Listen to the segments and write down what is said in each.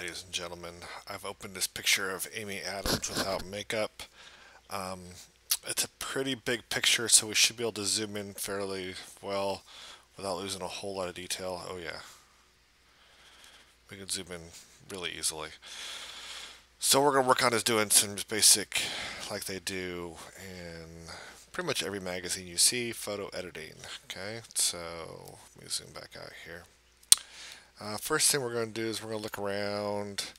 ladies and gentlemen. I've opened this picture of Amy Adams without makeup. Um, it's a pretty big picture, so we should be able to zoom in fairly well without losing a whole lot of detail. Oh yeah, we can zoom in really easily. So we're gonna work on is doing some just basic, like they do in pretty much every magazine you see, photo editing. Okay, so let me zoom back out here. First thing we're going to do is we're going to look around.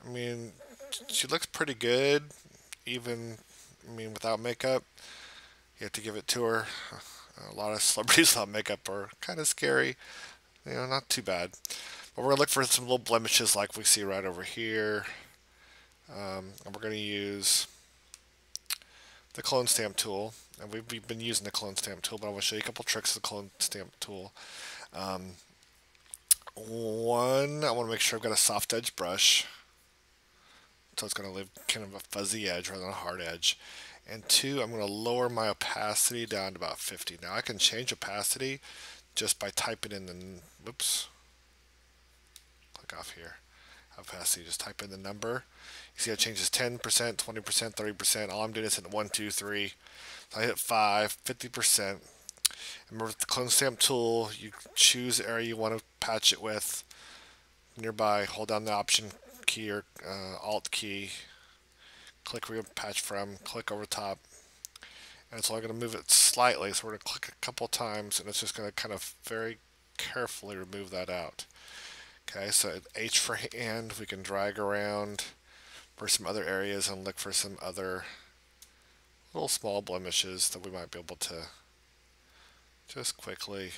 I mean, she looks pretty good, even, without makeup. You have to give it to her. A lot of celebrities without makeup are kind of scary. Not too bad. But we're going to look for some little blemishes like we see right over here. And we're going to use the clone stamp tool. And we've been using the clone stamp tool, but I want to show you a couple tricks of the clone stamp tool. One, I want to make sure I've got a soft edge brush, so it's going to leave kind of a fuzzy edge rather than a hard edge. And two, I'm going to lower my opacity down to about 50. Now I can change opacity just by typing in the, whoops, click off here. Opacity, just type in the number. You see how it changes 10%, 20%, 30%. All I'm doing is hitting 1, 2, 3. So I hit 5, 50%. Remember with the clone stamp tool, you choose the area you want to patch it with. Nearby, hold down the option key or alt key. Click where you patch from, click over top. And it's only going to move it slightly, so we're going to click a couple times and it's just going to kind of very carefully remove that out. Okay, so H for hand, we can drag around for some other areas and look for some other little small blemishes that we might be able to just quickly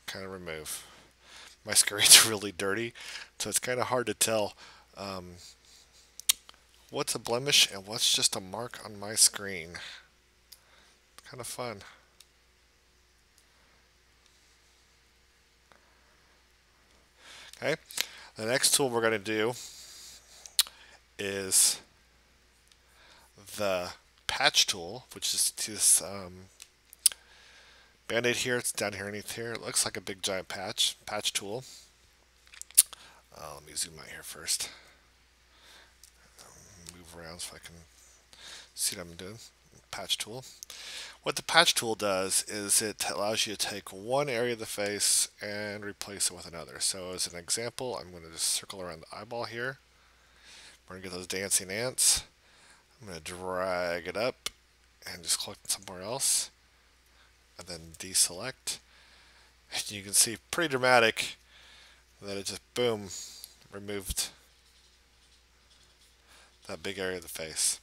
kind of remove. My screen's really dirty, so it's kind of hard to tell what's a blemish and what's just a mark on my screen. Kind of fun. Okay, the next tool we're going to do is the patch tool, which is this band-aid here. It's down here underneath here. It looks like a big giant patch tool. Let me zoom out here first. Move around so I can see what I'm doing. Patch tool. What the patch tool does is it allows you to take one area of the face and replace it with another. So as an example, I'm going to just circle around the eyeball here. We're going to get those dancing ants. I'm going to drag it up and just click somewhere else and then deselect. And you can see pretty dramatic that it just boom removed that big area of the face.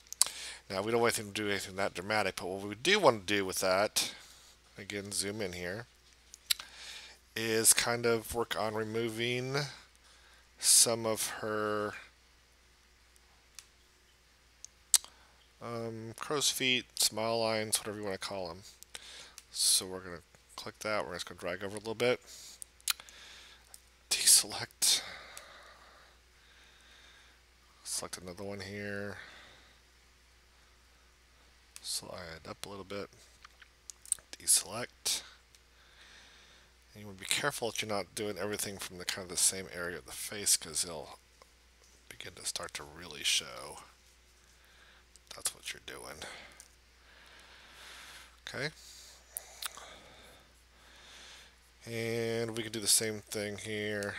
Now we don't want anything to do anything that dramatic, but what we do want to do with that, again zoom in here, is kind of work on removing some of her crow's feet, smile lines, whatever you want to call them. So we're going to click that, we're just going to drag over a little bit, deselect, select another one here, slide up a little bit, deselect. And you want to be careful that you're not doing everything from the kind of the same area of the face, because it'll begin to start to really show. That's what you're doing. Okay. And we can do the same thing here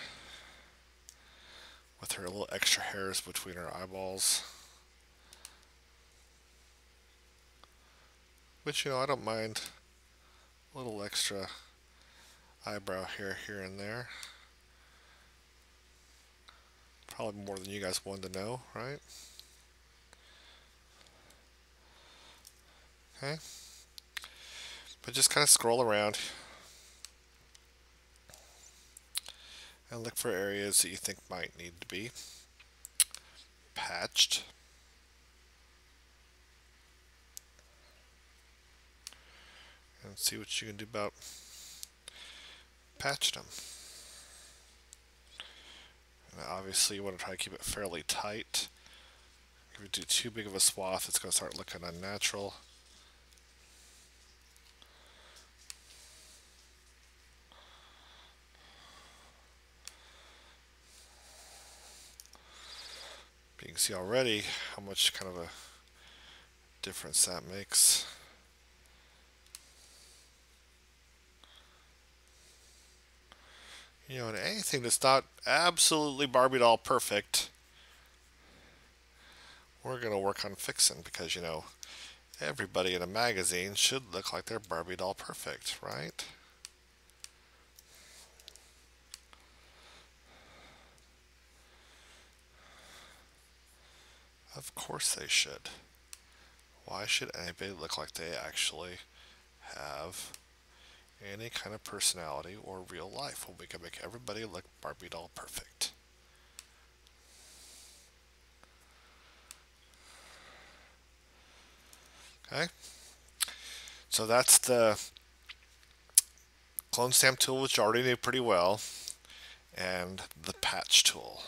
with her little extra hairs between her eyeballs. Which, I don't mind. A little extra eyebrow hair here and there. Probably more than you guys wanted to know, right? Okay. But just kind of scroll around and look for areas that you think might need to be patched. And see what you can do about patching them. And obviously you want to try to keep it fairly tight. If you do too big of a swath, it's going to start looking unnatural. can see already how much kind of a difference that makes. You know, and anything that's not absolutely Barbie doll perfect, we're going to work on fixing because, you know, everybody in a magazine should look like they're Barbie doll perfect, right? Of course they should. Why should anybody look like they actually have any kind of personality or real life when we can make everybody look Barbie doll perfect? Okay, so that's the clone stamp tool, which you already knew pretty well, and the patch tool.